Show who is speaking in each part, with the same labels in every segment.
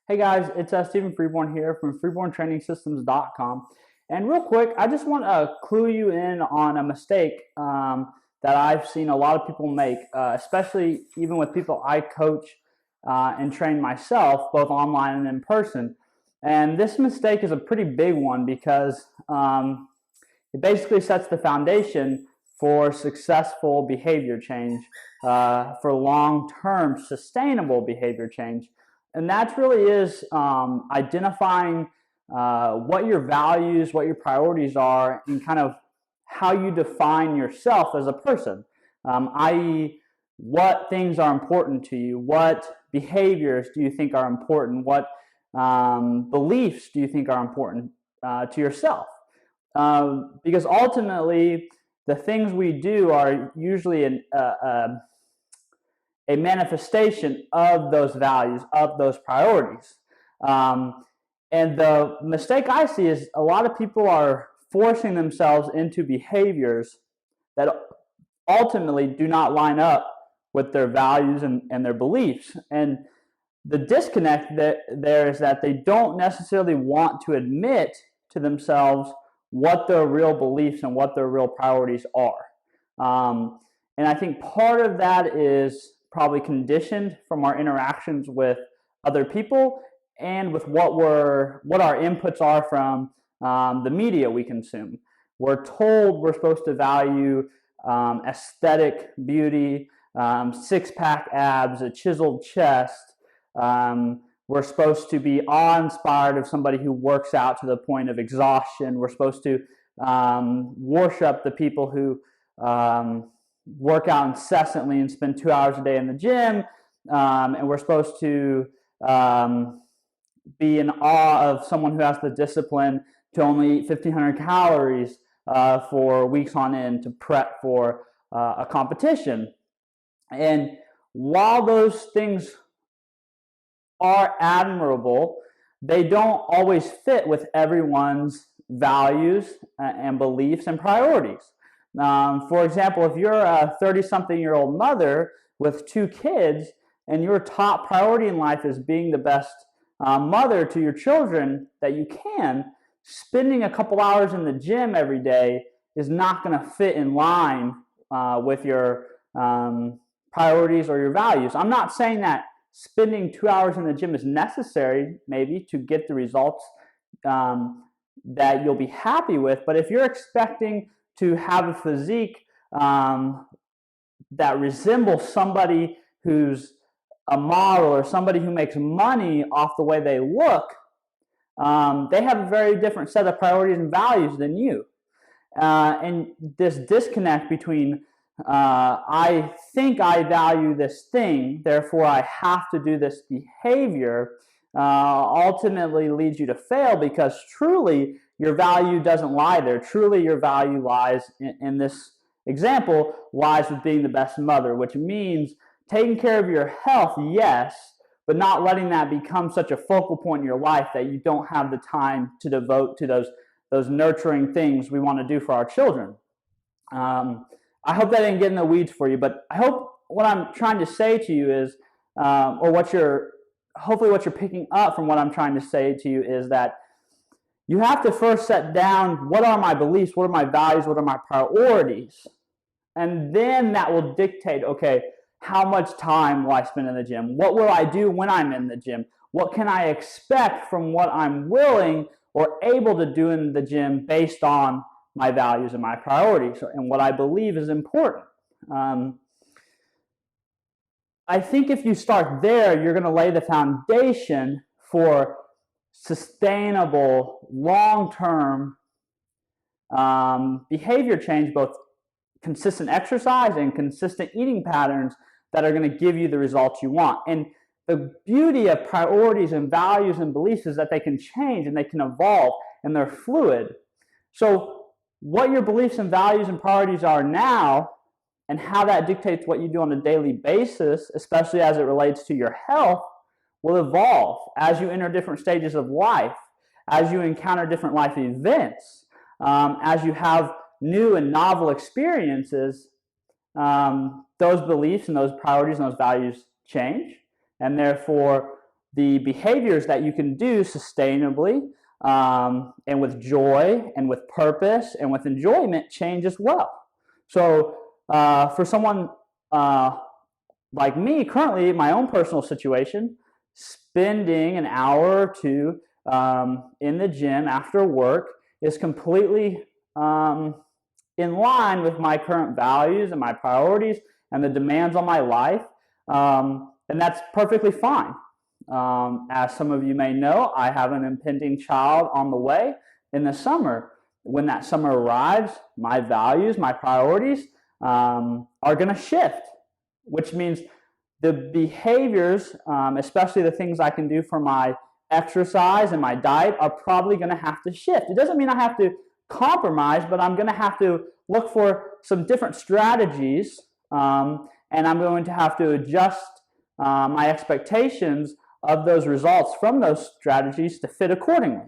Speaker 1: Hey guys, it's Stephen Freeborn here from freeborntrainingsystems.com. And real quick, I just want to clue you in on a mistake that I've seen a lot of people make, especially even with people I coach and train myself, both online and in person. And this mistake is a pretty big one because it basically sets the foundation for successful behavior change, for long-term sustainable behavior change. And that really is identifying what your values, what your priorities are, and kind of how you define yourself as a person, i.e., what things are important to you, what behaviors do you think are important, what beliefs do you think are important to yourself. Because ultimately, the things we do are usually a manifestation of those values, of those priorities. And the mistake I see is a lot of people are forcing themselves into behaviors that ultimately do not line up with their values and their beliefs. And the disconnect there is that they don't necessarily want to admit to themselves what their real beliefs and what their real priorities are. And I think part of that is probably conditioned from our interactions with other people and with what our inputs are from the media we consume. We're told we're supposed to value aesthetic beauty, six-pack abs, a chiseled chest. We're supposed to be awe-inspired of somebody who works out to the point of exhaustion. We're supposed to worship the people who work out incessantly and spend 2 hours a day in the gym. And we're supposed to be in awe of someone who has the discipline to only eat 1,500 calories for weeks on end to prep for a competition. And while those things are admirable, they don't always fit with everyone's values and beliefs and priorities. For example, if you're a 30-something-year-old mother with 2 kids and your top priority in life is being the best mother to your children that you can, spending a couple hours in the gym every day is not going to fit in line with your priorities or your values. I'm not saying that spending 2 hours in the gym is necessary, maybe, to get the results that you'll be happy with. But if you're expecting to have a physique that resembles somebody who's a model or somebody who makes money off the way they look, they have a very different set of priorities and values than you. And this disconnect between I think I value this thing, therefore I have to do this behavior, ultimately leads you to fail, because truly your value doesn't lie there. Truly your value lies in this example, lies with being the best mother, which means taking care of your health, yes, but not letting that become such a focal point in your life that you don't have the time to devote to those nurturing things we want to do for our children. I hope that didn't get in the weeds for you, but I hope what I'm trying to say to you is, hopefully what you're picking up from what I'm trying to say to you is that you have to first set down, what are my beliefs, what are my values, what are my priorities? And then that will dictate, okay, how much time will I spend in the gym? What will I do when I'm in the gym? What can I expect from what I'm willing or able to do in the gym based on my values and my priorities and what I believe is important? I think if you start there, you're going to lay the foundation for sustainable, long-term behavior change, both consistent exercise and consistent eating patterns that are going to give you the results you want. And the beauty of priorities and values and beliefs is that they can change and they can evolve and they're fluid. So what your beliefs and values and priorities are now and how that dictates what you do on a daily basis, especially as it relates to your health, will evolve as you enter different stages of life, as you encounter different life events, as you have new and novel experiences. Those beliefs and those priorities and those values change, and therefore the behaviors that you can do sustainably and with joy and with purpose and with enjoyment change as well. So for someone like me, currently, my own personal situation, spending an hour or two in the gym after work is completely in line with my current values and my priorities and the demands on my life, and that's perfectly fine. As some of you may know, I have an impending child on the way in the summer. When that summer arrives, my values, my priorities are going to shift, which means the behaviors, especially the things I can do for my exercise and my diet, are probably going to have to shift. It doesn't mean I have to compromise, but I'm going to have to look for some different strategies, and I'm going to have to adjust my expectations of those results from those strategies to fit accordingly.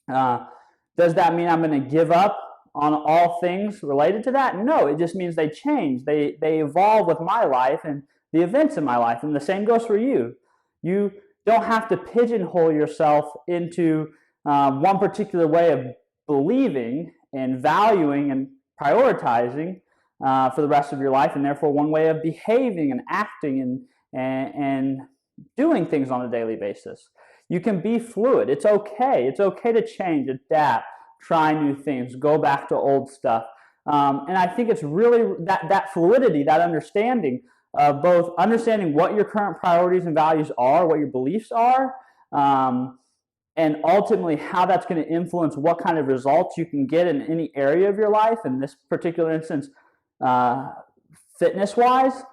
Speaker 1: Does that mean I'm going to give up on all things related to that? No, it just means they change. They evolve with my life and the events in my life, and the same goes for you. You don't have to pigeonhole yourself into one particular way of believing and valuing and prioritizing for the rest of your life, and therefore one way of behaving and acting and doing things on a daily basis. You can be fluid. It's okay. It's okay to change, adapt, try new things, go back to old stuff. And I think it's really that fluidity, that understanding of both understanding what your current priorities and values are, what your beliefs are, and ultimately how that's going to influence what kind of results you can get in any area of your life. In this particular instance, fitness-wise,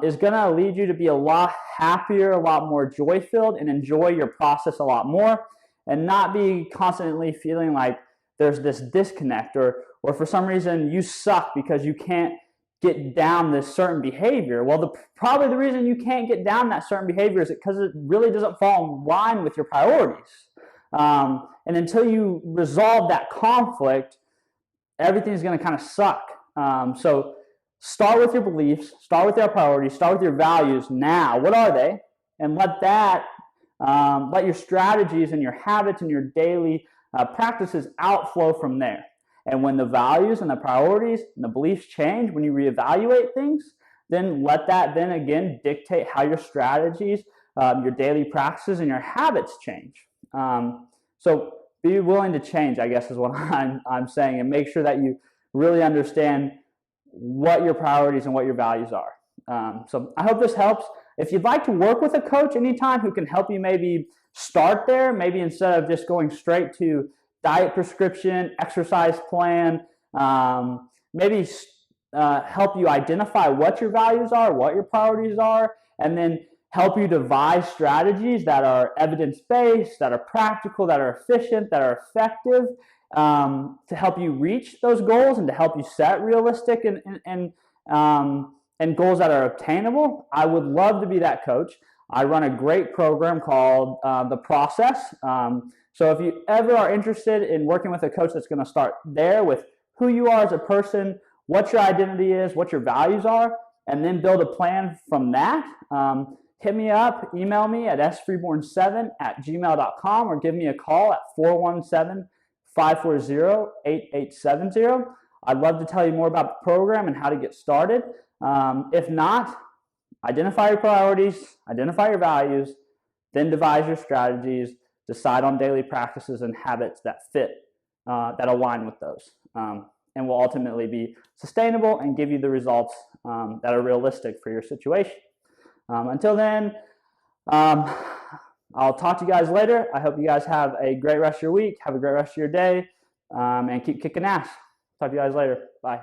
Speaker 1: is going to lead you to be a lot happier, a lot more joy-filled, and enjoy your process a lot more, and not be constantly feeling like there's this disconnect, or for some reason you suck because you can't get down this certain behavior. Well, probably the reason you can't get down that certain behavior is because it really doesn't fall in line with your priorities. And until you resolve that conflict, everything's going to kind of suck. So start with your beliefs, start with your priorities, start with your values now. What are they? And let your strategies and your habits and your daily practices outflow from there. And when the values and the priorities and the beliefs change, when you reevaluate things, then let that then again dictate how your strategies, your daily practices, and your habits change. So be willing to change, I guess is what I'm saying, and make sure that you really understand what your priorities and what your values are. So I hope this helps. If you'd like to work with a coach anytime who can help you maybe start there, maybe instead of just going straight to diet prescription, exercise plan, maybe help you identify what your values are, what your priorities are, and then help you devise strategies that are evidence-based, that are practical, that are efficient, that are effective, to help you reach those goals and to help you set realistic and goals that are obtainable. I would love to be that coach. I run a great program called The Process. So if you ever are interested in working with a coach that's going to start there with who you are as a person, what your identity is, what your values are, and then build a plan from that, hit me up, email me at sfreeborn7@gmail.com, or give me a call at 417-540-8870. I'd love to tell you more about the program and how to get started. If not, identify your priorities, identify your values, then devise your strategies, decide on daily practices and habits that fit, that align with those, and will ultimately be sustainable and give you the results that are realistic for your situation. Until then, I'll talk to you guys later. I hope you guys have a great rest of your week, have a great rest of your day, and keep kicking ass. Talk to you guys later. Bye.